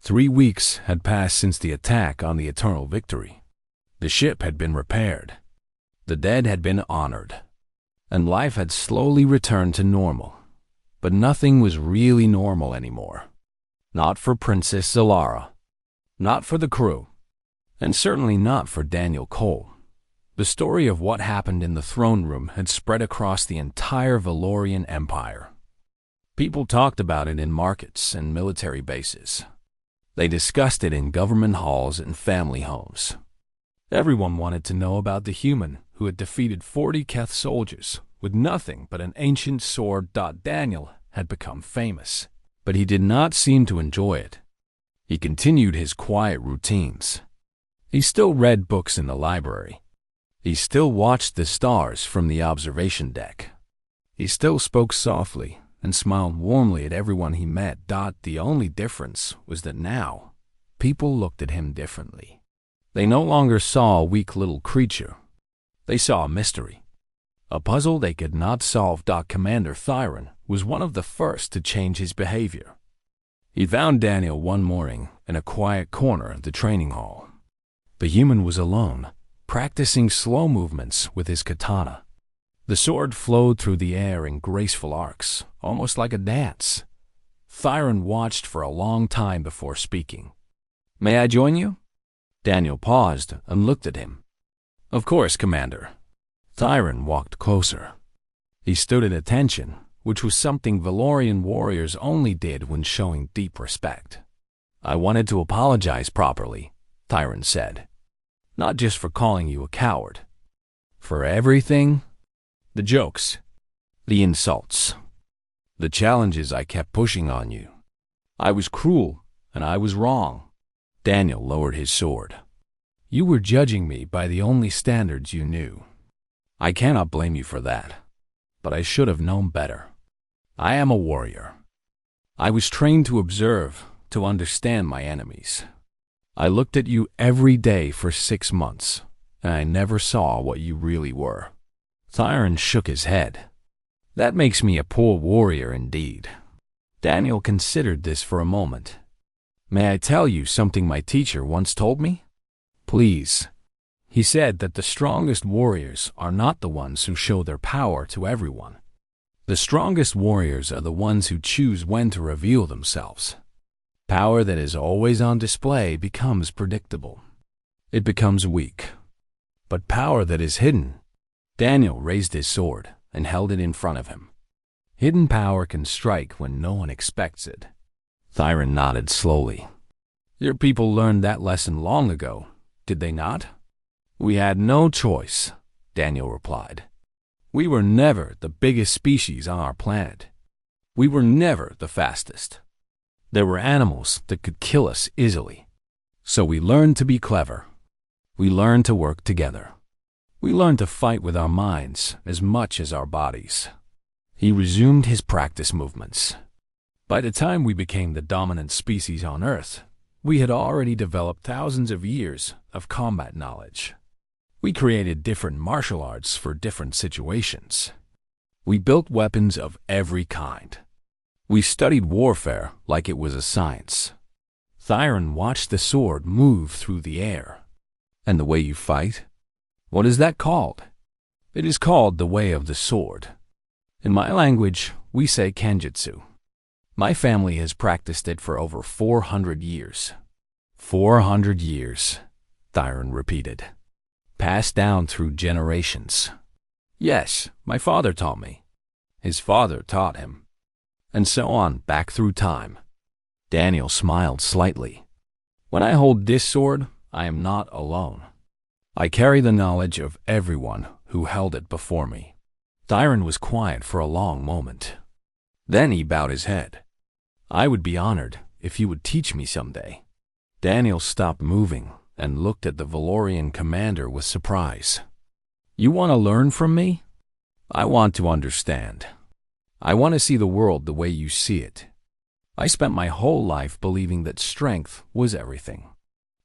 3 weeks had passed since the attack on the Eternal Victory. The ship had been repaired. The dead had been honored. And life had slowly returned to normal. But nothing was really normal anymore. Not for Princess Zalara. Not for the crew. And certainly not for Daniel Cole. The story of what happened in the throne room had spread across the entire Valorian Empire. People talked about it in markets and military bases. They discussed it in government halls and family homes. Everyone wanted to know about the human who had defeated 40 Keth soldiers with nothing but an ancient sword. Daniel had become famous, but he did not seem to enjoy it. He continued his quiet routines. He still read books in the library. He still watched the stars from the observation deck. He still spoke softly and smiled warmly at everyone he met. The only difference was that now, people looked at him differently. They no longer saw a weak little creature. They saw a mystery. A puzzle they could not solve. Commander Thyron was one of the first to change his behavior. He found Daniel one morning in a quiet corner of the training hall. The human was alone, practicing slow movements with his katana. The sword flowed through the air in graceful arcs, almost like a dance. Thyron watched for a long time before speaking. "May I join you?" Daniel paused and looked at him. "Of course, Commander." Thyron walked closer. He stood at attention, which was something Valorian warriors only did when showing deep respect. "I wanted to apologize properly," Thyron said. "Not just for calling you a coward. For everything. The jokes. The insults. The challenges I kept pushing on you. I was cruel, and I was wrong." Daniel lowered his sword. "You were judging me by the only standards you knew. I cannot blame you for that, but I should have known better. I am a warrior. I was trained to observe, to understand my enemies. I looked at you every day for 6 months, and I never saw what you really were." Thyron shook his head. "That makes me a poor warrior indeed." Daniel considered this for a moment. "May I tell you something my teacher once told me?" "Please." He said that the strongest warriors are not the ones who show their power to everyone. The strongest warriors are the ones who choose when to reveal themselves. Power that is always on display becomes predictable. It becomes weak. But power that is hidden. Daniel raised his sword and held it in front of him. Hidden power can strike when no one expects it. Thyron nodded slowly. "Your people learned that lesson long ago, did they not?" "We had no choice," Daniel replied. "We were never the biggest species on our planet. We were never the fastest. There were animals that could kill us easily. So we learned to be clever. We learned to work together. We learned to fight with our minds as much as our bodies." He resumed his practice movements. "By the time we became the dominant species on Earth, we had already developed thousands of years of combat knowledge. We created different martial arts for different situations. We built weapons of every kind. We studied warfare like it was a science." Thyron watched the sword move through the air. "And the way you fight? What is that called?" "It is called the way of the sword. In my language, we say Kenjutsu. My family has practiced it for over 400 years. 400 years, Thyron repeated. Passed down through generations. Yes, my father taught me. His father taught him. And so on, back through time. Daniel smiled slightly. When I hold this sword, I am not alone. I carry the knowledge of everyone who held it before me. Thyron was quiet for a long moment. Then he bowed his head. I would be honored if you would teach me someday. Daniel stopped moving and looked at the Valorian commander with surprise. You want to learn from me? I want to understand. I want to see the world the way you see it. I spent my whole life believing that strength was everything.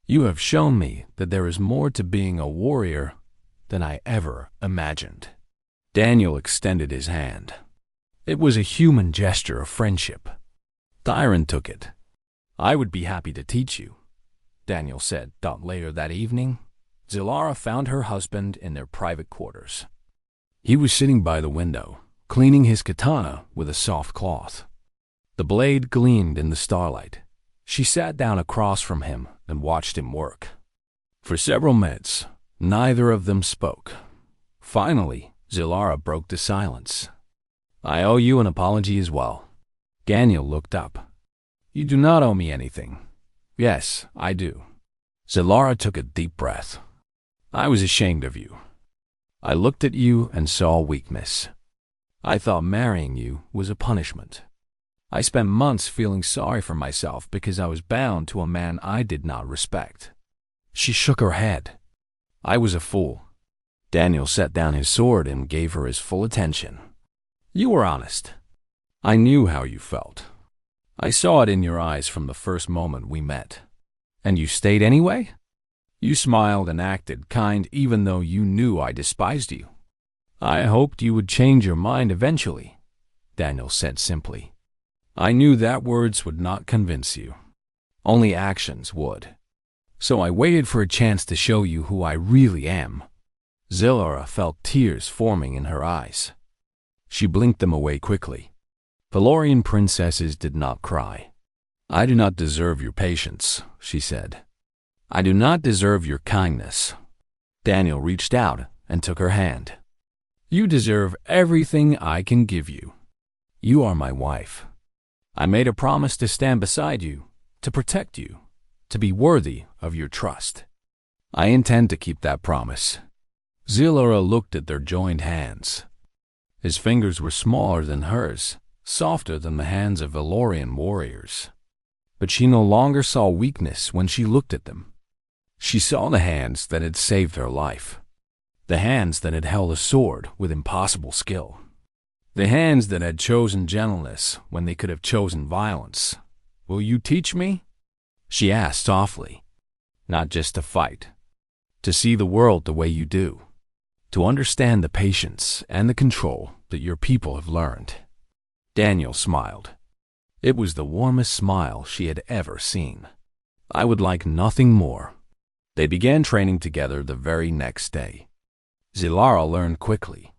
You have shown me that there is more to being a warrior than I ever imagined. Daniel extended his hand. It was a human gesture of friendship. Thyron took it. I would be happy to teach you, Daniel said. Later that evening, Zilara found her husband in their private quarters. He was sitting by the window, cleaning his katana with a soft cloth. The blade gleamed in the starlight. She sat down across from him and watched him work. For several minutes, neither of them spoke. Finally, Zilara broke the silence. I owe you an apology as well. Daniel looked up. You do not owe me anything. Yes, I do. Zilara took a deep breath. I was ashamed of you. I looked at you and saw weakness. I thought marrying you was a punishment. I spent months feeling sorry for myself because I was bound to a man I did not respect. She shook her head. I was a fool. Daniel set down his sword and gave her his full attention. You were honest. I knew how you felt. I saw it in your eyes from the first moment we met. And you stayed anyway? You smiled and acted kind even though you knew I despised you. I hoped you would change your mind eventually, Daniel said simply. I knew that words would not convince you. Only actions would. So I waited for a chance to show you who I really am. Zilara felt tears forming in her eyes. She blinked them away quickly. Valorian princesses did not cry. I do not deserve your patience, she said. I do not deserve your kindness. Daniel reached out and took her hand. You deserve everything I can give you. You are my wife. I made a promise to stand beside you, to protect you, to be worthy of your trust. I intend to keep that promise. Zilara looked at their joined hands. His fingers were smaller than hers, softer than the hands of Valorian warriors. But she no longer saw weakness when she looked at them. She saw the hands that had saved her life. The hands that had held a sword with impossible skill. The hands that had chosen gentleness when they could have chosen violence. Will you teach me? She asked softly. Not just to fight. To see the world the way you do. To understand the patience and the control that your people have learned. Daniel smiled. It was the warmest smile she had ever seen. I would like nothing more. They began training together the very next day. Zilara learned quickly.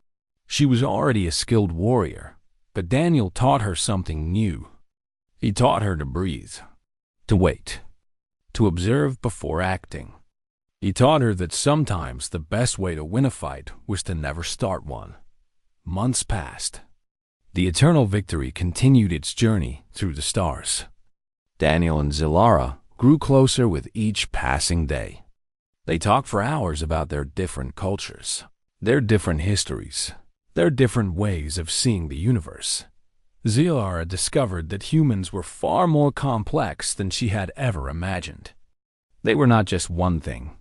She was already a skilled warrior, but Daniel taught her something new. He taught her to breathe, to wait, to observe before acting. He taught her that sometimes the best way to win a fight was to never start one. Months passed. The eternal victory continued its journey through the stars. Daniel and Zilara grew closer with each passing day. They talked for hours about their different cultures, their different histories, their different ways of seeing the universe. Zilara discovered that humans were far more complex than she had ever imagined. They were not just one thing.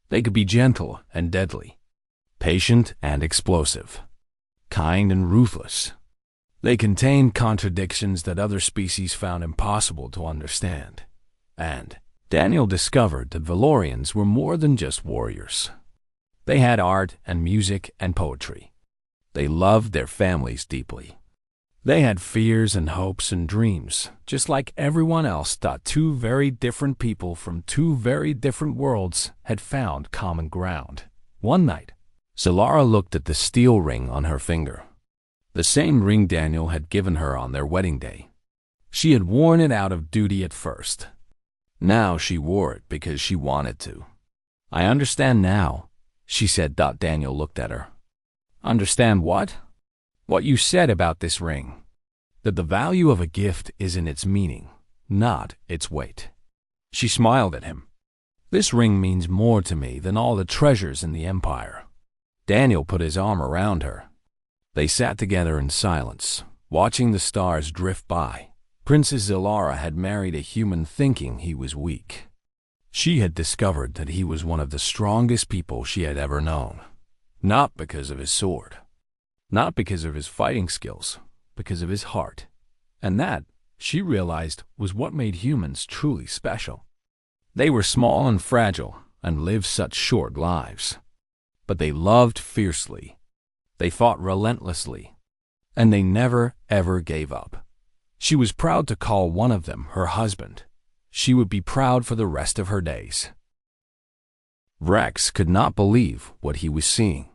They could be gentle and deadly, patient and explosive, kind and ruthless. They contained contradictions that other species found impossible to understand. And Daniel discovered that Valorians were more than just warriors. They had art and music and poetry. They loved their families deeply. They had fears and hopes and dreams, just like everyone else. Two very different people from two very different worlds had found common ground. One night, Zilara looked at the steel ring on her finger. The same ring Daniel had given her on their wedding day. She had worn it out of duty at first. Now she wore it because she wanted to. I understand now, she said. Daniel looked at her. Understand what? What you said about this ring. That the value of a gift is in its meaning, not its weight. She smiled at him. This ring means more to me than all the treasures in the empire. Daniel put his arm around her. They sat together in silence, watching the stars drift by. Princess Zilara had married a human thinking he was weak. She had discovered that he was one of the strongest people she had ever known. Not because of his sword. Not because of his fighting skills, because of his heart. And that, she realized, was what made humans truly special. They were small and fragile and lived such short lives. But they loved fiercely. They fought relentlessly. And they never, ever gave up. She was proud to call one of them her husband, she would be proud for the rest of her days. Rex could not believe what he was seeing.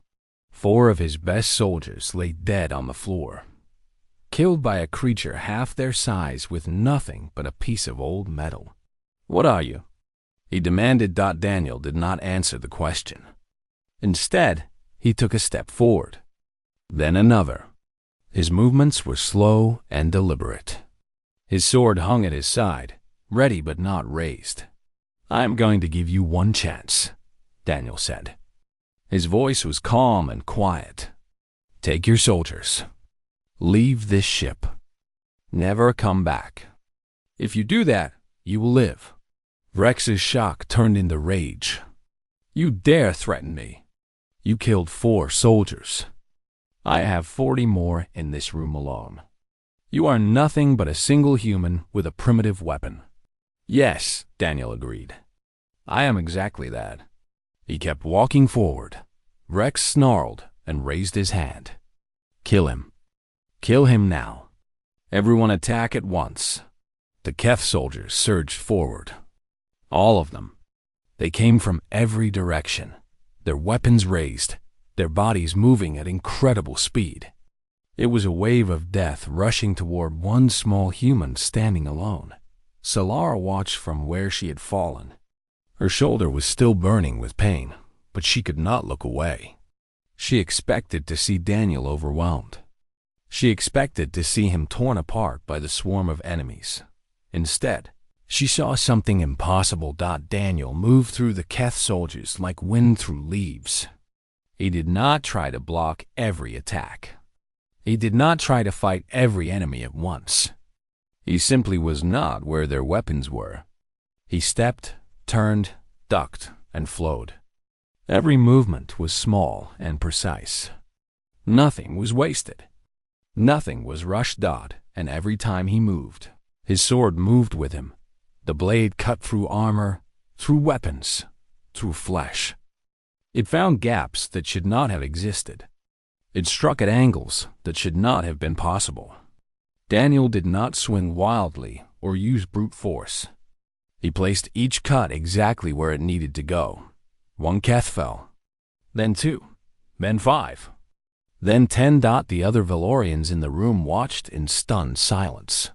4 of his best soldiers lay dead on the floor, killed by a creature half their size with nothing but a piece of old metal. "What are you?" he demanded. Daniel did not answer the question. Instead, he took a step forward, then another. His movements were slow and deliberate. His sword hung at his side, ready but not raised. "I am going to give you one chance," Daniel said. His voice was calm and quiet. "Take your soldiers. Leave this ship. Never come back. If you do that, you will live." Rex's shock turned into rage. "You dare threaten me? You killed 4 soldiers. I have 40 more in this room alone. You are nothing but a single human with a primitive weapon." "Yes," Daniel agreed. "I am exactly that." He kept walking forward. Rex snarled and raised his hand. "Kill him. Kill him now. Everyone attack at once." The Keth soldiers surged forward. All of them. They came from every direction, their weapons raised, their bodies moving at incredible speed. It was a wave of death rushing toward one small human standing alone. Solara watched from where she had fallen. Her shoulder was still burning with pain, but she could not look away. She expected to see Daniel overwhelmed. She expected to see him torn apart by the swarm of enemies. Instead, she saw something impossible. Daniel moved through the Keth soldiers like wind through leaves. He did not try to block every attack. He did not try to fight every enemy at once. He simply was not where their weapons were. He stepped, turned, ducked, and flowed. Every movement was small and precise. Nothing was wasted. Nothing was rushed. And every time he moved, his sword moved with him. The blade cut through armor, through weapons, through flesh. It found gaps that should not have existed. It struck at angles that should not have been possible. Daniel did not swing wildly or use brute force. He placed each cut exactly where it needed to go. 1 Keth fell, then 2, then 5, then 10. The other Valorians in the room watched in stunned silence.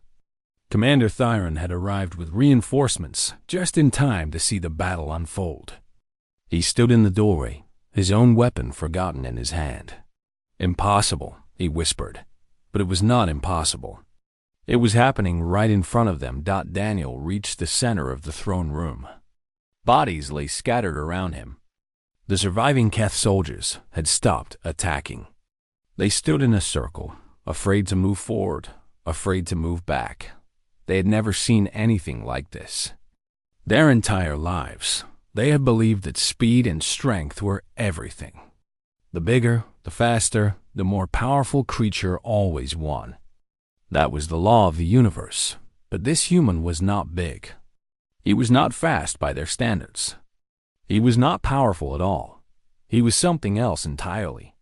Commander Thyron had arrived with reinforcements just in time to see the battle unfold. He stood in the doorway, his own weapon forgotten in his hand. "Impossible," he whispered, but it was not impossible. It was happening right in front of them. Daniel reached the center of the throne room. Bodies lay scattered around him. The surviving Keth soldiers had stopped attacking. They stood in a circle, afraid to move forward, afraid to move back. They had never seen anything like this. Their entire lives, they had believed that speed and strength were everything. The bigger, the faster, the more powerful creature always won. That was the law of the universe. But this human was not big. He was not fast by their standards. He was not powerful at all. He was something else entirely.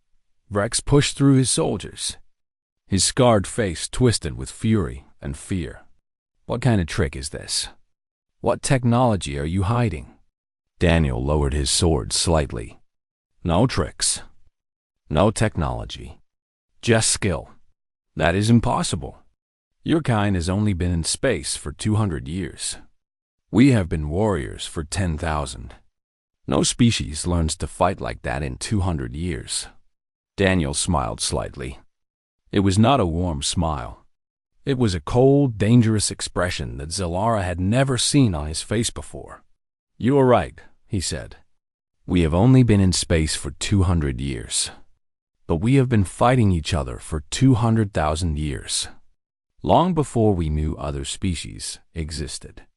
Rex pushed through his soldiers. His scarred face twisted with fury and fear. "What kind of trick is this? What technology are you hiding?" Daniel lowered his sword slightly. "No tricks. No technology. Just skill. That is impossible. Your kind has only been in space for 200 years. We have been warriors for 10,000. No species learns to fight like that in 200 years." Daniel smiled slightly. It was not a warm smile. It was a cold, dangerous expression that Zalara had never seen on his face before. "You are right," he said. "We have only been in space for 200 years. But we have been fighting each other for 200,000 years. Long before we knew other species existed.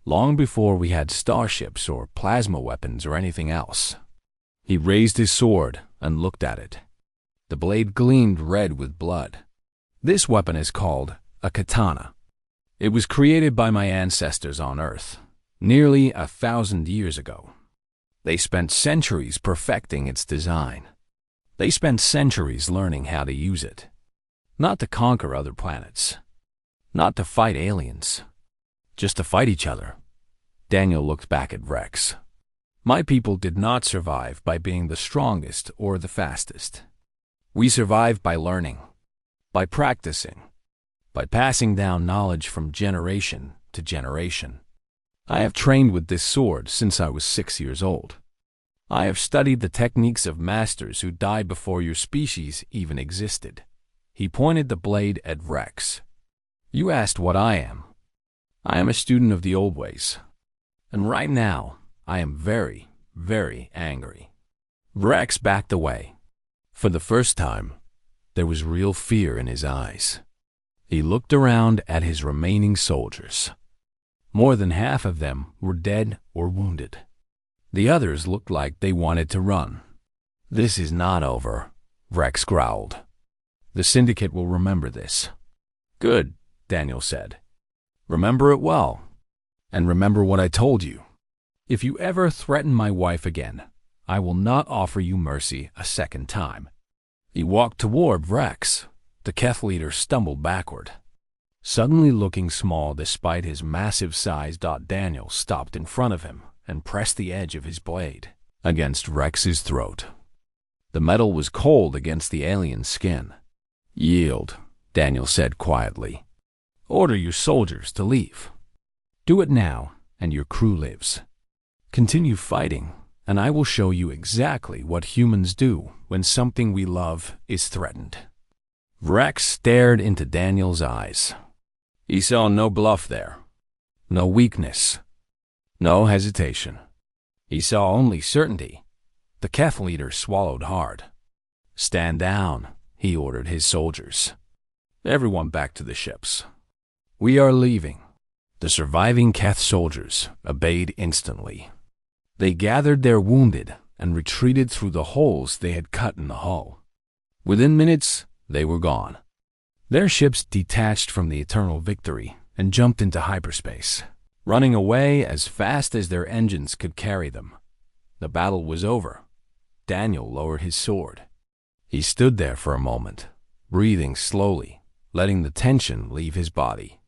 Long before we had starships or plasma weapons or anything else." He raised his sword and looked at it. The blade gleamed red with blood. "This weapon is called a katana. It was created by my ancestors on Earth, nearly 1,000 years ago. They spent centuries perfecting its design. They spent centuries learning how to use it. Not to conquer other planets. Not to fight aliens. Just to fight each other Daniel looked back at Rex. My people did not survive by being the strongest or the fastest. We survived by learning, by practicing, by passing down knowledge from generation to generation. I have trained with this sword since I was 6 years old. I have studied the techniques of masters who died before your species even existed. He pointed the blade at Rex. You asked what I am. I am a student of the old ways. And right now, I am very, very angry. Rex backed away. For the first time, there was real fear in his eyes. He looked around at his remaining soldiers. More than half of them were dead or wounded. The others looked like they wanted to run. This is not over, Rex growled. The Syndicate will remember this. Good, Daniel said. Remember it well. And remember what I told you. If you ever threaten my wife again, I will not offer you mercy a second time. He walked toward Rex. The Keth leader stumbled backward. Suddenly looking small despite his massive size, Daniel stopped in front of him and pressed the edge of his blade against Rex's throat. The metal was cold against the alien's skin. Yield, Daniel said quietly. Order your soldiers to leave. Do it now, and your crew lives. Continue fighting, and I will show you exactly what humans do when something we love is threatened. Rex stared into Daniel's eyes. He saw no bluff there, no weakness, no hesitation. He saw only certainty. The Keth leader swallowed hard. Stand down, he ordered his soldiers. Everyone back to the ships. We are leaving. The surviving Keth soldiers obeyed instantly. They gathered their wounded and retreated through the holes they had cut in the hull. Within minutes, they were gone. Their ships detached from the Eternal Victory and jumped into hyperspace, running away as fast as their engines could carry them. The battle was over. Daniel lowered his sword. He stood there for a moment, breathing slowly, letting the tension leave his body.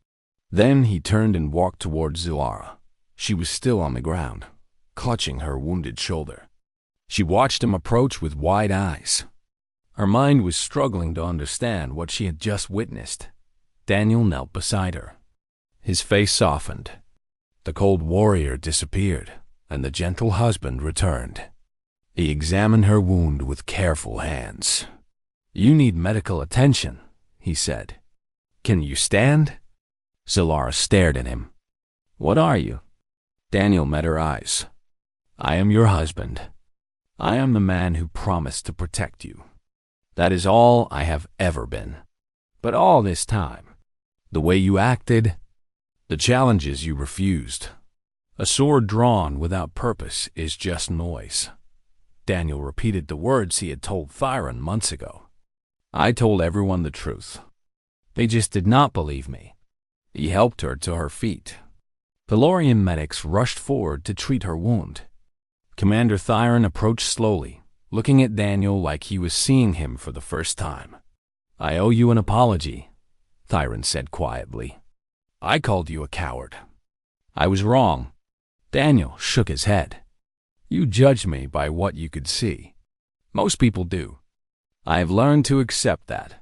Then he turned and walked toward Zilara. She was still on the ground, clutching her wounded shoulder. She watched him approach with wide eyes. Her mind was struggling to understand what she had just witnessed. Daniel knelt beside her. His face softened. The cold warrior disappeared, and the gentle husband returned. He examined her wound with careful hands. You need medical attention, he said. Can you stand? Zilara stared at him. What are you? Daniel met her eyes. I am your husband. I am the man who promised to protect you. That is all I have ever been. But all this time, the way you acted, the challenges you refused, a sword drawn without purpose is just noise. Daniel repeated the words he had told Thyron months ago. I told everyone the truth. They just did not believe me. He helped her to her feet. Pelorian medics rushed forward to treat her wound. Commander Thyron approached slowly, looking at Daniel like he was seeing him for the first time. I owe you an apology, Thyron said quietly. I called you a coward. I was wrong. Daniel shook his head. You judged me by what you could see. Most people do. I have learned to accept that.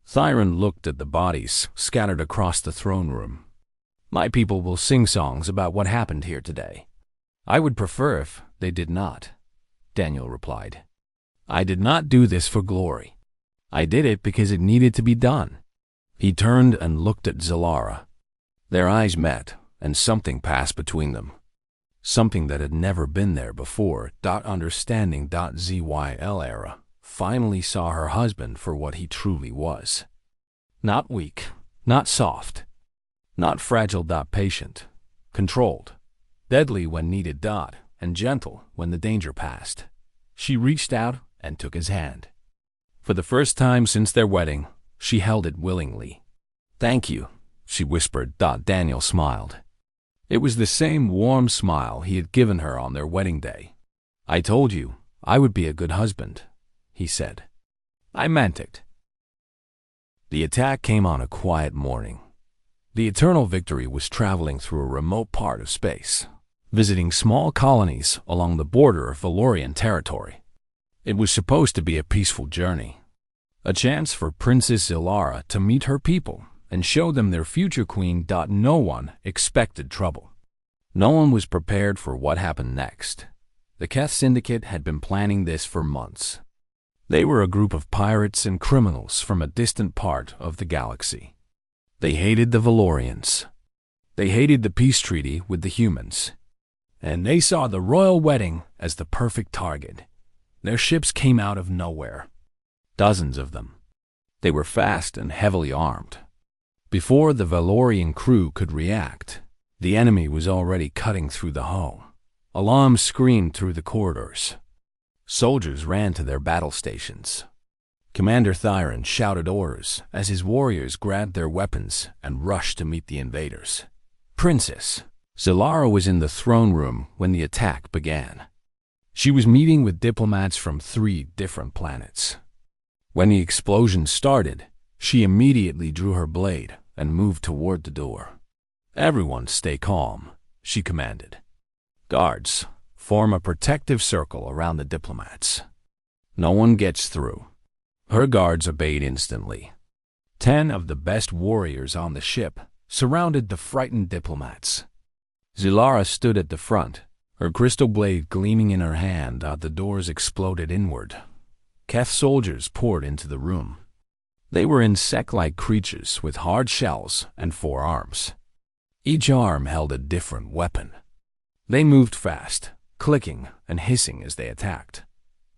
Thyron looked at the bodies scattered across the throne room. My people will sing songs about what happened here today. I would prefer if they did not, Daniel replied. I did not do this for glory. I did it because it needed to be done. He turned and looked at Zilara. Their eyes met, and something passed between them. Something that had never been there before. Understanding ZYL era finally saw her husband for what he truly was. Not weak, not soft, not fragile. Patient, controlled, deadly when needed. And gentle when the danger passed. She reached out and took his hand. For the first time since their wedding, she held it willingly. Thank you, she whispered. Daniel smiled. It was the same warm smile he had given her on their wedding day. I told you I would be a good husband, he said. I meant it. The attack came on a quiet morning. The Eternal Victory was traveling through a remote part of space. visiting small colonies along the border of Valorian territory. It was supposed to be a peaceful journey, a chance for Princess Zilara to meet her people and show them their future queen. No one expected trouble. No one was prepared for what happened next. The Keth Syndicate had been planning this for months. They were a group of pirates and criminals from a distant part of the galaxy. They hated the Valorians. They hated the peace treaty with the humans. And they saw the royal wedding as the perfect target. Their ships came out of nowhere. Dozens of them. They were fast and heavily armed. Before the Valorian crew could react, the enemy was already cutting through the hull. Alarms screamed through the corridors. Soldiers ran to their battle stations. Commander Thyron shouted orders as his warriors grabbed their weapons and rushed to meet the invaders. Princess Zilara was in the throne room when the attack began. She was meeting with diplomats from 3 different planets. When the explosion started, she immediately drew her blade and moved toward the door. "Everyone stay calm," she commanded. "Guards, form a protective circle around the diplomats. No one gets through." Her guards obeyed instantly. 10 of the best warriors on the ship surrounded the frightened diplomats. Zilara stood at the front, her crystal blade gleaming in her hand as the doors exploded inward. Keth soldiers poured into the room. They were insect-like creatures with hard shells and 4 arms. Each arm held a different weapon. They moved fast, clicking and hissing as they attacked.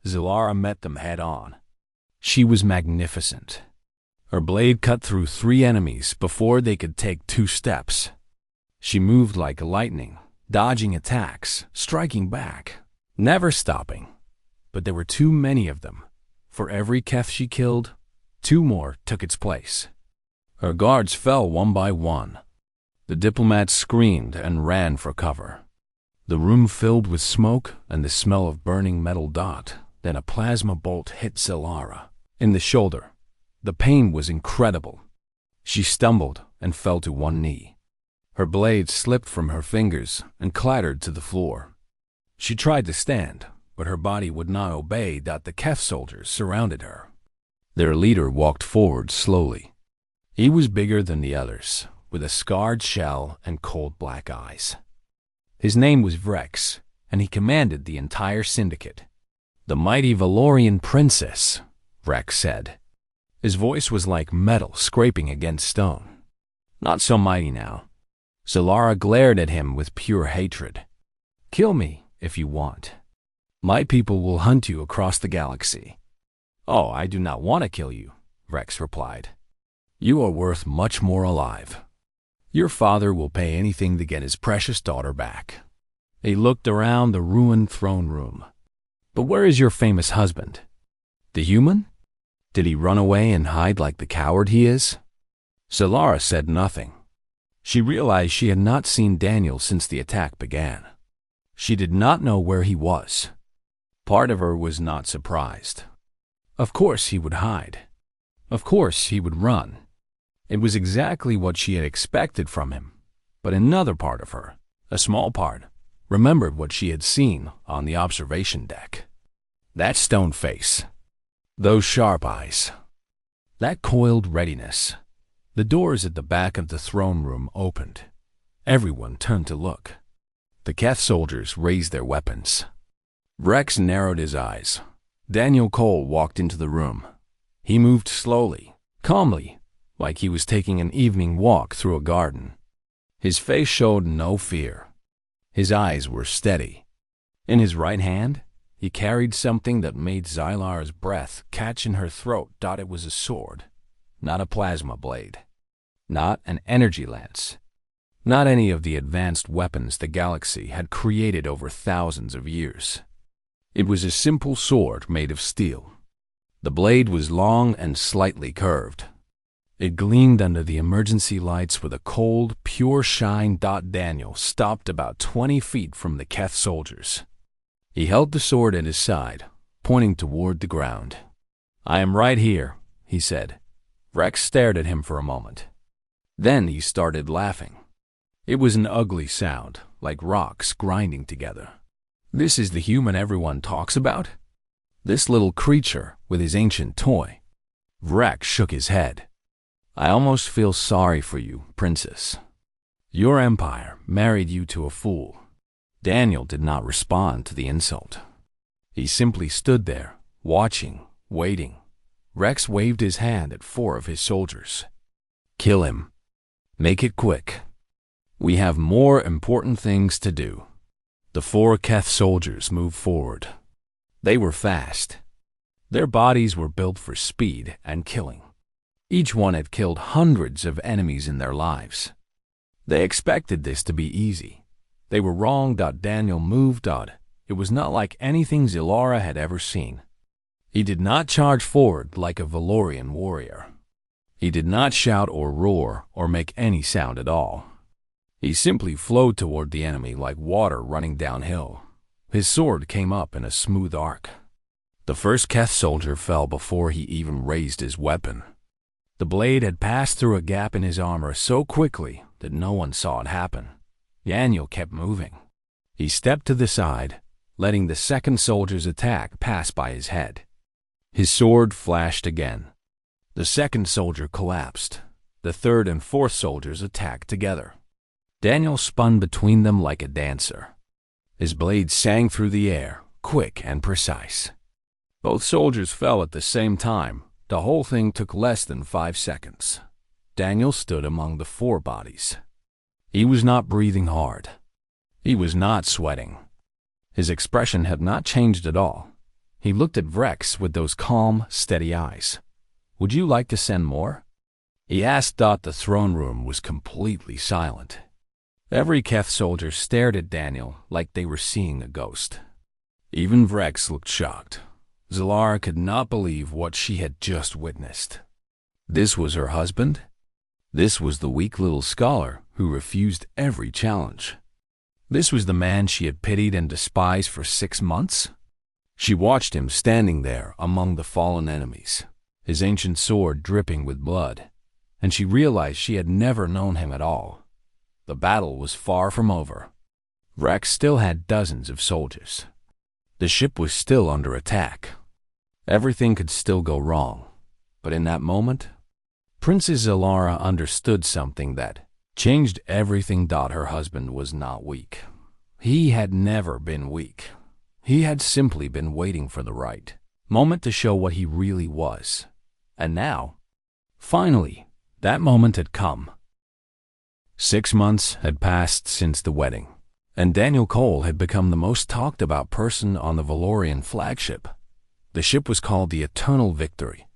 Zilara met them head-on. She was magnificent. Her blade cut through 3 enemies before they could take 2 steps. She moved like lightning, dodging attacks, striking back, never stopping. But there were too many of them. For every Keth she killed, 2 more took its place. Her guards fell one by one. The diplomats screamed and ran for cover. The room filled with smoke and the smell of burning metal. Then a plasma bolt hit Zilara in the shoulder. The pain was incredible. She stumbled and fell to one knee. Her blade slipped from her fingers and clattered to the floor. She tried to stand, but her body would not obey. The Keth soldiers surrounded her. Their leader walked forward slowly. He was bigger than the others, with a scarred shell and cold black eyes. His name was Vrex, and he commanded the entire syndicate. "The mighty Valorian princess," Vrex said. His voice was like metal scraping against stone. "Not so mighty now." Zilara glared at him with pure hatred. "Kill me if you want. My people will hunt you across the galaxy." "Oh, I do not want to kill you," Vrex replied. "You are worth much more alive. Your father will pay anything to get his precious daughter back." He looked around the ruined throne room. "But where is your famous husband? The human? Did he run away and hide like the coward he is?" Zilara said nothing. She realized she had not seen Daniel since the attack began. She did not know where he was. Part of her was not surprised. Of course he would hide. Of course he would run. It was exactly what she had expected from him. But another part of her, a small part, remembered what she had seen on the observation deck. That stone face. Those sharp eyes. That coiled readiness. The doors at the back of the throne room opened. Everyone turned to look. The Keth soldiers raised their weapons. Vrex narrowed his eyes. Daniel Cole walked into the room. He moved slowly, calmly, like he was taking an evening walk through a garden. His face showed no fear. His eyes were steady. In his right hand, he carried something that made Zilara's breath catch in her throat. It was a sword, not a plasma blade, not an energy lance, not any of the advanced weapons the galaxy had created over thousands of years. It was a simple sword made of steel. The blade was long and slightly curved. It gleamed under the emergency lights with a cold, pure shine. Daniel stopped about 20 feet from the Keth soldiers. He held the sword at his side, pointing toward the ground. "I am right here," he said. Rex stared at him for a moment. Then he started laughing. It was an ugly sound, like rocks grinding together. This is the human everyone talks about? This little creature with his ancient toy? Rex shook his head. I almost feel sorry for you, princess. Your empire married you to a fool. Daniel did not respond to the insult. He simply stood there, watching, waiting. Rex waved his hand at 4 of his soldiers. Kill him. Make it quick. We have more important things to do. The 4 Keth soldiers moved forward. They were fast. Their bodies were built for speed and killing. Each one had killed hundreds of enemies in their lives. They expected this to be easy. They were wrong. Daniel moved. It was not like anything Zilara had ever seen. He did not charge forward like a Valorian warrior. He did not shout or roar or make any sound at all. He simply flowed toward the enemy like water running downhill. His sword came up in a smooth arc. The first Keth soldier fell before he even raised his weapon. The blade had passed through a gap in his armor so quickly that no one saw it happen. Daniel kept moving. He stepped to the side, letting the second soldier's attack pass by his head. His sword flashed again. The second soldier collapsed. The third and fourth soldiers attacked together. Daniel spun between them like a dancer. His blade sang through the air, quick and precise. Both soldiers fell at the same time. The whole thing took less than 5 seconds. Daniel stood among the 4 bodies. He was not breathing hard. He was not sweating. His expression had not changed at all. He looked at Rex with those calm, steady eyes. Would you like to send more? He asked. The throne room was completely silent. Every Keth soldier stared at Daniel like they were seeing a ghost. Even Rex looked shocked. Zilara could not believe what she had just witnessed. This was her husband? This was the weak little scholar who refused every challenge. This was the man she had pitied and despised for 6 months? She watched him standing there among the fallen enemies, his ancient sword dripping with blood, and she realized she had never known him at all. The battle was far from over. Rex still had dozens of soldiers. The ship was still under attack. Everything could still go wrong. But in that moment, Princess Zilara understood something that changed everything. Her husband was not weak. He had never been weak. He had simply been waiting for the right moment to show what he really was. And now, finally, that moment had come. 6 months had passed since the wedding, and Daniel Cole had become the most talked about person on the Valorian flagship. The ship was called the Eternal Victory.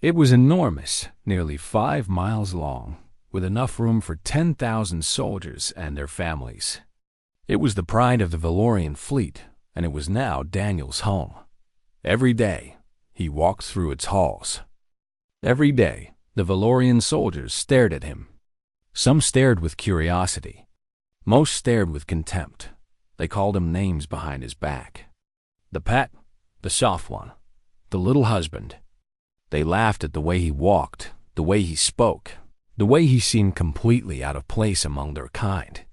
It was enormous, nearly 5 miles long, with enough room for 10,000 soldiers and their families. It was the pride of the Valorian fleet, and it was now Daniel's home. Every day, he walked through its halls. Every day, the Valorian soldiers stared at him. Some stared with curiosity. Most stared with contempt. They called him names behind his back. The pet, the soft one, the little husband. They laughed at the way he walked, the way he spoke, the way he seemed completely out of place among their kind.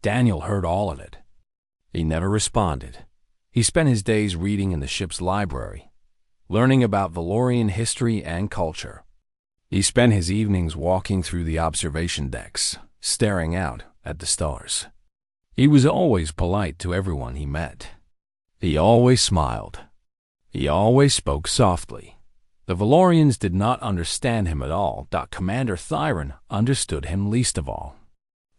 Daniel heard all of it. He never responded. He spent his days reading in the ship's library, learning about Valorian history and culture. He spent his evenings walking through the observation decks, staring out at the stars. He was always polite to everyone he met. He always smiled. He always spoke softly. The Valorians did not understand him at all. Commander Thyron understood him least of all.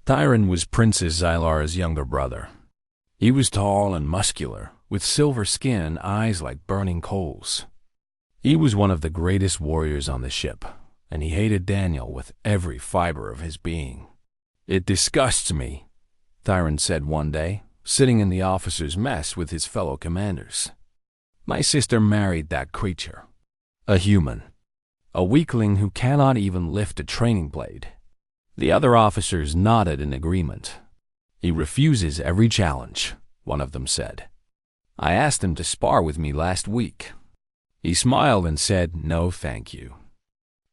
Thyron was Princess Zylara's younger brother. He was tall and muscular, with silver skin and eyes like burning coals. He was one of the greatest warriors on the ship, and he hated Daniel with every fiber of his being. It disgusts me, Thyron said one day, sitting in the officers' mess with his fellow commanders. My sister married that creature, a human, a weakling who cannot even lift a training blade. The other officers nodded in agreement. He refuses every challenge, one of them said. I asked him to spar with me last week. He smiled and said, no, thank you.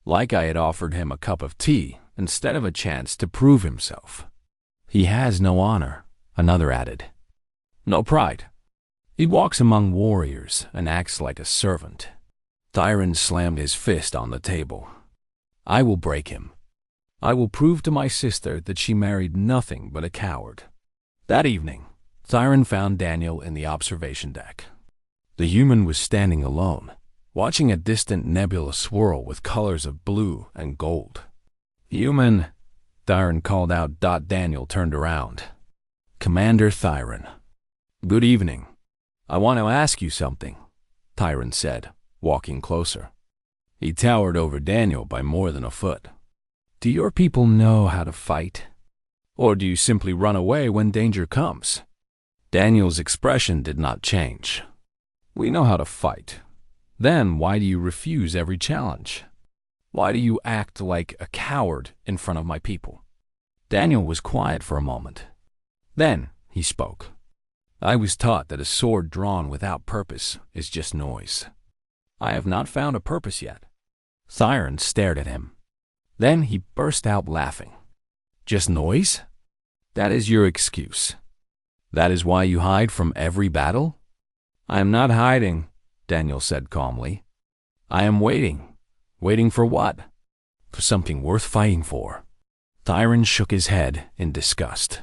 Like I had offered him a cup of tea instead of a chance to prove himself. He has no honor, Another added, "No pride. He walks among warriors and acts like a servant." Thyron slammed his fist on the table. "I will break him. I will prove to my sister that she married nothing but a coward." That evening, Thyron found Daniel in the observation deck. The human was standing alone, watching a distant nebula swirl with colors of blue and gold. "Human," Thyron called out. Daniel turned around. "Commander Thyron." "Good evening. I want to ask you something," Thyron said, walking closer. He towered over Daniel by more than a foot. "Do your people know how to fight? Or do you simply run away when danger comes?" Daniel's expression did not change. "We know how to fight. Then why do you refuse every challenge? Why do you act like a coward in front of my people?" Daniel was quiet for a moment. Then he spoke. "I was taught that a sword drawn without purpose is just noise. I have not found a purpose yet." Thyron stared at him. Then he burst out laughing. "Just noise? That is your excuse. That is why you hide from every battle?" "I am not hiding," Daniel said calmly. "I am waiting. Waiting for what?" "For something worth fighting for." Thyron shook his head in disgust.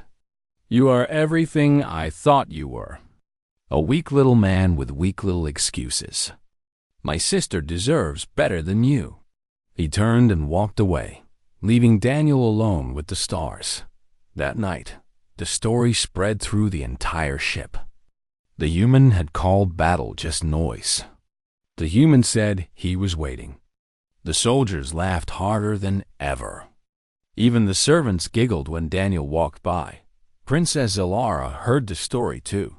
"You are everything I thought you were. A weak little man with weak little excuses. My sister deserves better than you." He turned and walked away, leaving Daniel alone with the stars. That night, the story spread through the entire ship. The human had called battle just noise. The human said he was waiting. The soldiers laughed harder than ever. Even the servants giggled when Daniel walked by. Princess Zilara heard the story too.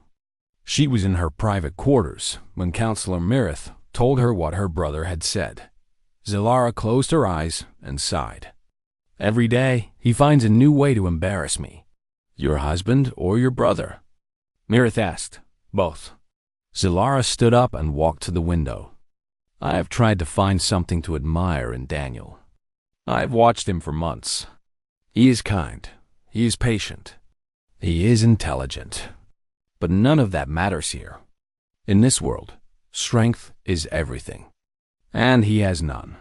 She was in her private quarters when Counselor Mirith told her what her brother had said. Zilara closed her eyes and sighed. "Every day, he finds a new way to embarrass me." "Your husband or your brother?" Mirith asked. "Both." Zilara stood up and walked to the window. "I have tried to find something to admire in Daniel. I have watched him for months. He is kind. He is patient. He is intelligent. But none of that matters here. In this world, strength is everything. And he has none."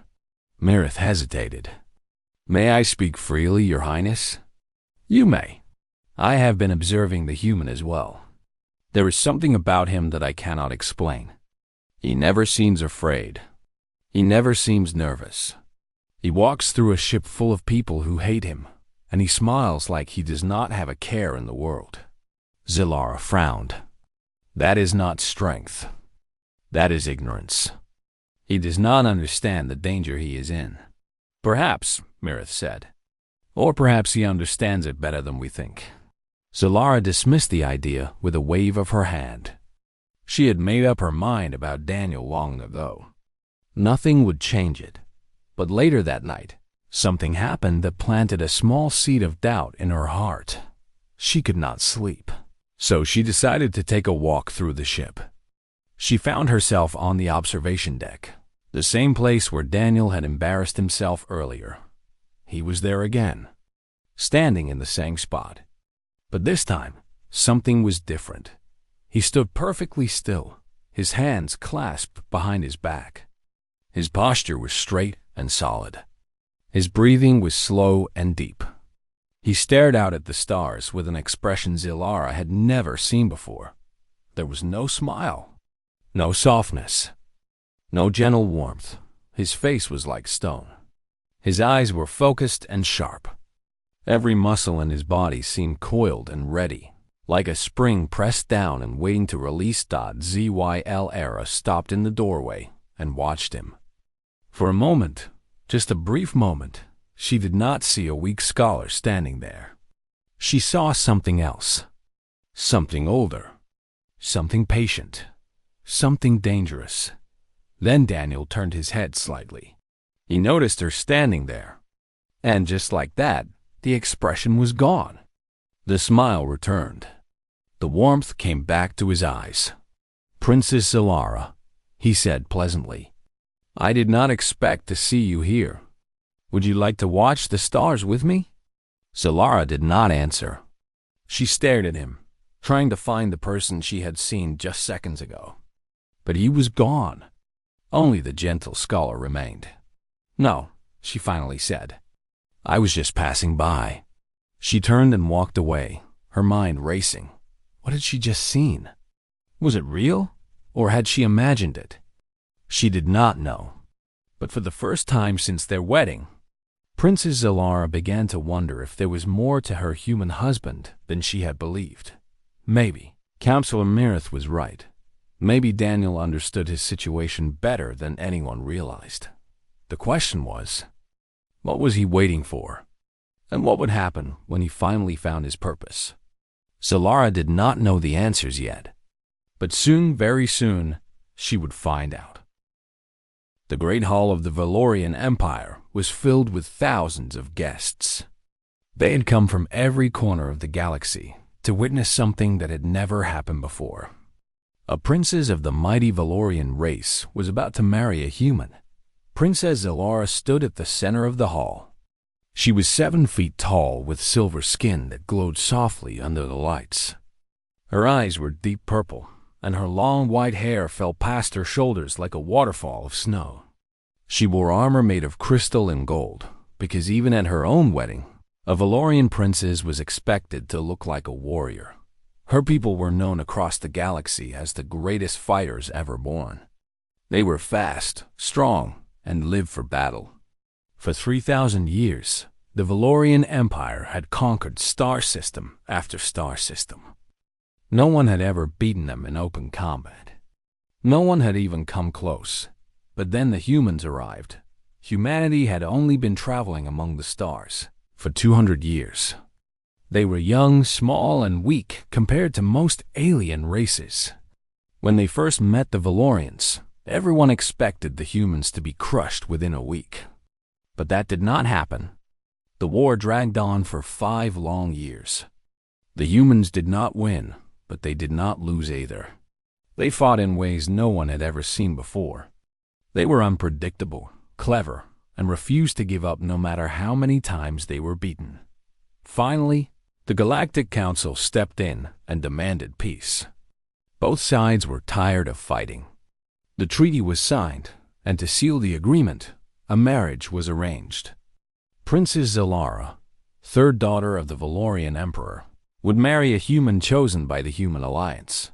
Mirith hesitated. "May I speak freely, Your Highness?" "You may. I have been observing the human as well. There is something about him that I cannot explain. He never seems afraid. He never seems nervous. He walks through a ship full of people who hate him, and he smiles like he does not have a care in the world." Zilara frowned. "That is not strength. That is ignorance. He does not understand the danger he is in." "Perhaps," Mirith said. "Or perhaps he understands it better than we think." Zilara dismissed the idea with a wave of her hand. She had made up her mind about Daniel long ago. Nothing would change it. But later that night, something happened that planted a small seed of doubt in her heart. She could not sleep. So she decided to take a walk through the ship. She found herself on the observation deck, the same place where Daniel had embarrassed himself earlier. He was there again, standing in the same spot. But this time, something was different. He stood perfectly still, his hands clasped behind his back. His posture was straight and solid. His breathing was slow and deep. He stared out at the stars with an expression Zilara had never seen before. There was no smile. No softness, no gentle warmth. His face was like stone. His eyes were focused and sharp. Every muscle in his body seemed coiled and ready, like a spring pressed down and waiting to release. Zyl stopped in the doorway and watched him. For a moment, just a brief moment, she did not see a weak scholar standing there. She saw something else, something older, something patient. Something dangerous. Then Daniel turned his head slightly. He noticed her standing there. And just like that, the expression was gone. The smile returned. The warmth came back to his eyes. "Princess Zilara," he said pleasantly, "I did not expect to see you here. Would you like to watch the stars with me?" Zilara did not answer. She stared at him, trying to find the person she had seen just seconds ago. But he was gone. Only the gentle scholar remained. "No," she finally said. "I was just passing by." She turned and walked away, her mind racing. What had she just seen? Was it real, or had she imagined it? She did not know. But for the first time since their wedding, Princess Zilara began to wonder if there was more to her human husband than she had believed. Maybe Counselor Mirith was right. Maybe Daniel understood his situation better than anyone realized. The question was, what was he waiting for? And what would happen when he finally found his purpose? Zilara did not know the answers yet, but soon, very soon, she would find out. The great hall of the Valorian Empire was filled with thousands of guests. They had come from every corner of the galaxy to witness something that had never happened before. A princess of the mighty Valorian race was about to marry a human. Princess Zilara stood at the center of the hall. She was 7 feet tall with silver skin that glowed softly under the lights. Her eyes were deep purple, and her long white hair fell past her shoulders like a waterfall of snow. She wore armor made of crystal and gold, because even at her own wedding, a Valorian princess was expected to look like a warrior. Her people were known across the galaxy as the greatest fighters ever born. They were fast, strong, and lived for battle. For 3,000 years, the Valorian Empire had conquered star system after star system. No one had ever beaten them in open combat. No one had even come close. But then the humans arrived. Humanity had only been traveling among the stars for 200 years. They were young, small, and weak compared to most alien races. When they first met the Valorians, everyone expected the humans to be crushed within a week. But that did not happen. The war dragged on for 5 long years. The humans did not win, but they did not lose either. They fought in ways no one had ever seen before. They were unpredictable, clever, and refused to give up no matter how many times they were beaten. Finally, the Galactic Council stepped in and demanded peace. Both sides were tired of fighting. The treaty was signed, and to seal the agreement, a marriage was arranged. Princess Zilara, third daughter of the Valorian Emperor, would marry a human chosen by the Human Alliance.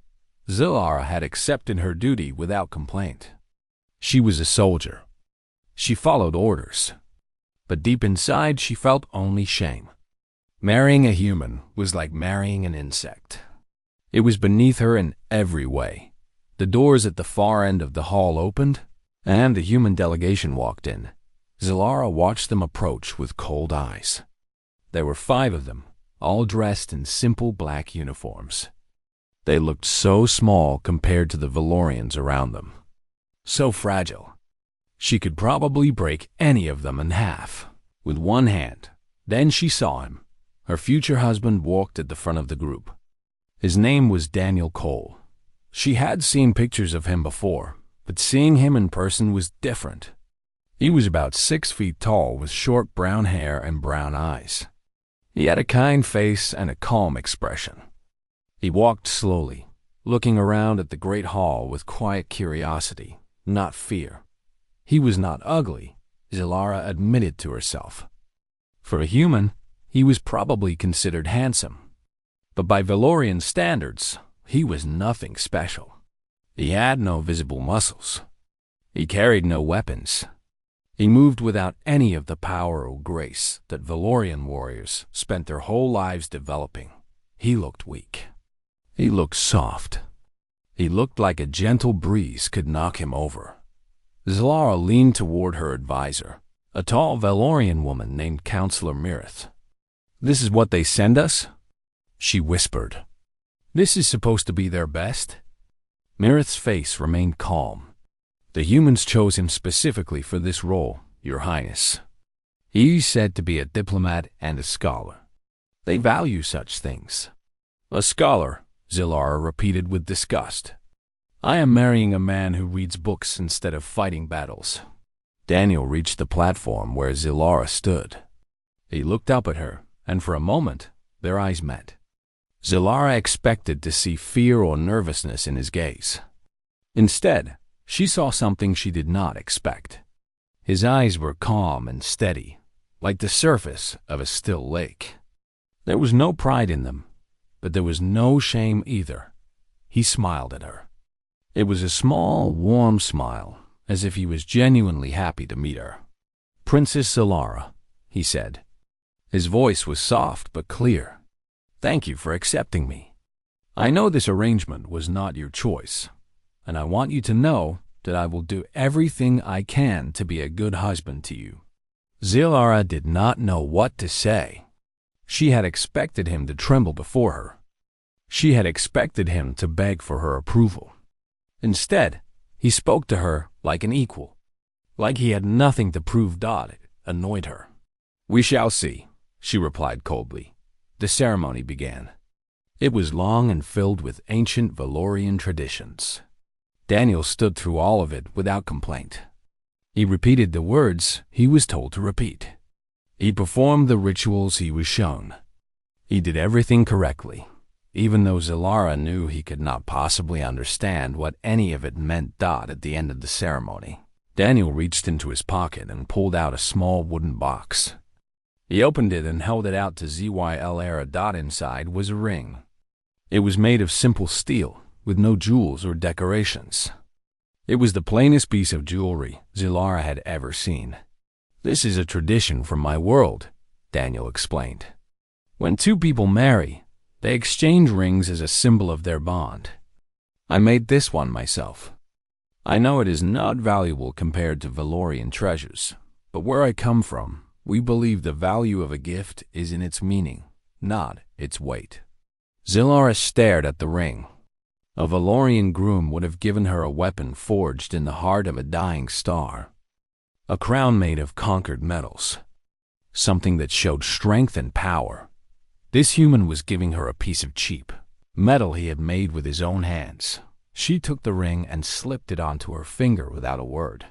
Zilara had accepted her duty without complaint. She was a soldier. She followed orders. But deep inside, she felt only shame. Marrying a human was like marrying an insect. It was beneath her in every way. The doors at the far end of the hall opened, and the human delegation walked in. Zilara watched them approach with cold eyes. There were 5 of them, all dressed in simple black uniforms. They looked so small compared to the Valorians around them. So fragile. She could probably break any of them in half with one hand. Then she saw him. Her future husband walked at the front of the group. His name was Daniel Cole. She had seen pictures of him before, but seeing him in person was different. He was about 6 feet tall with short brown hair and brown eyes. He had a kind face and a calm expression. He walked slowly, looking around at the great hall with quiet curiosity, not fear. He was not ugly, Zilara admitted to herself. For a human, he was probably considered handsome. But by Valorian standards, he was nothing special. He had no visible muscles. He carried no weapons. He moved without any of the power or grace that Valorian warriors spent their whole lives developing. He looked weak. He looked soft. He looked like a gentle breeze could knock him over. Zilara leaned toward her advisor, a tall Valorian woman named Counselor Mirith. "This is what they send us?" she whispered. "This is supposed to be their best?" Mirith's face remained calm. "The humans chose him specifically for this role, Your Highness. He's said to be a diplomat and a scholar. They value such things." "A scholar," Zilara repeated with disgust. "I am marrying a man who reads books instead of fighting battles." Daniel reached the platform where Zilara stood. He looked up at her, and for a moment, their eyes met. Zilara expected to see fear or nervousness in his gaze. Instead, she saw something she did not expect. His eyes were calm and steady, like the surface of a still lake. There was no pride in them, but there was no shame either. He smiled at her. It was a small, warm smile, as if he was genuinely happy to meet her. "Princess Zilara," he said. His voice was soft but clear. "Thank you for accepting me. I know this arrangement was not your choice, and I want you to know that I will do everything I can to be a good husband to you." Zilara did not know what to say. She had expected him to tremble before her. She had expected him to beg for her approval. Instead, he spoke to her like an equal, like he had nothing to prove. It annoyed her. "We shall see," she replied coldly. The ceremony began. It was long and filled with ancient Valorian traditions. Daniel stood through all of it without complaint. He repeated the words he was told to repeat. He performed the rituals he was shown. He did everything correctly, even though Zilara knew he could not possibly understand what any of it meant. At the end of the ceremony, Daniel reached into his pocket and pulled out a small wooden box. He opened it and held it out to Zylara. Inside was a ring. It was made of simple steel, with no jewels or decorations. It was the plainest piece of jewelry Zilara had ever seen. "This is a tradition from my world," Daniel explained. "When two people marry, they exchange rings as a symbol of their bond. I made this one myself. I know it is not valuable compared to Valorian treasures, but where I come from, we believe the value of a gift is in its meaning, not its weight." Zilara stared at the ring. A Valorian groom would have given her a weapon forged in the heart of a dying star. A crown made of conquered metals. Something that showed strength and power. This human was giving her a piece of cheap metal he had made with his own hands. She took the ring and slipped it onto her finger without a word.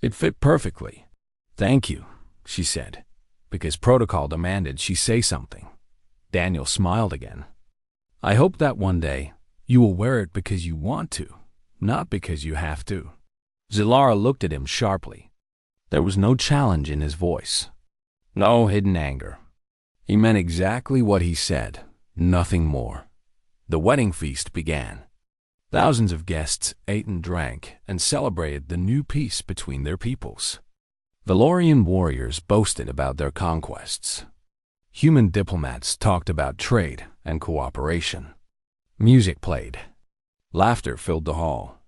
It fit perfectly. "Thank you," she said, because protocol demanded she say something. Daniel smiled again. "I hope that one day you will wear it because you want to, not because you have to." Zilara looked at him sharply. There was no challenge in his voice, no hidden anger. He meant exactly what he said, nothing more. The wedding feast began. Thousands of guests ate and drank and celebrated the new peace between their peoples. Valorian warriors boasted about their conquests. Human diplomats talked about trade and cooperation. Music played. Laughter filled the hall.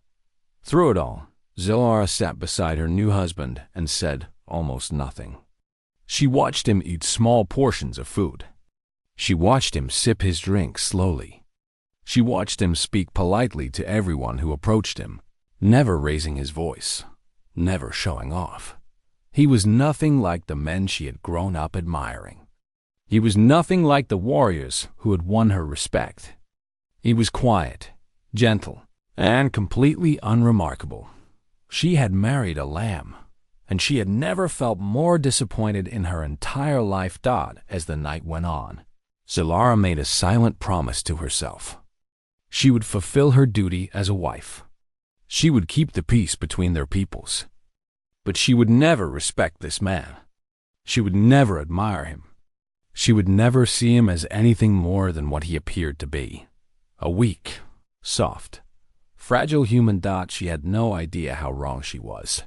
Through it all, Zilara sat beside her new husband and said almost nothing. She watched him eat small portions of food. She watched him sip his drink slowly. She watched him speak politely to everyone who approached him, never raising his voice, never showing off. He was nothing like the men she had grown up admiring. He was nothing like the warriors who had won her respect. He was quiet, gentle, and completely unremarkable. She had married a lamb, and she had never felt more disappointed in her entire life. As the night went on, Zilara made a silent promise to herself. She would fulfill her duty as a wife. She would keep the peace between their peoples. But she would never respect this man. She would never admire him. She would never see him as anything more than what he appeared to be. A weak, soft, fragile human. She had no idea how wrong she was.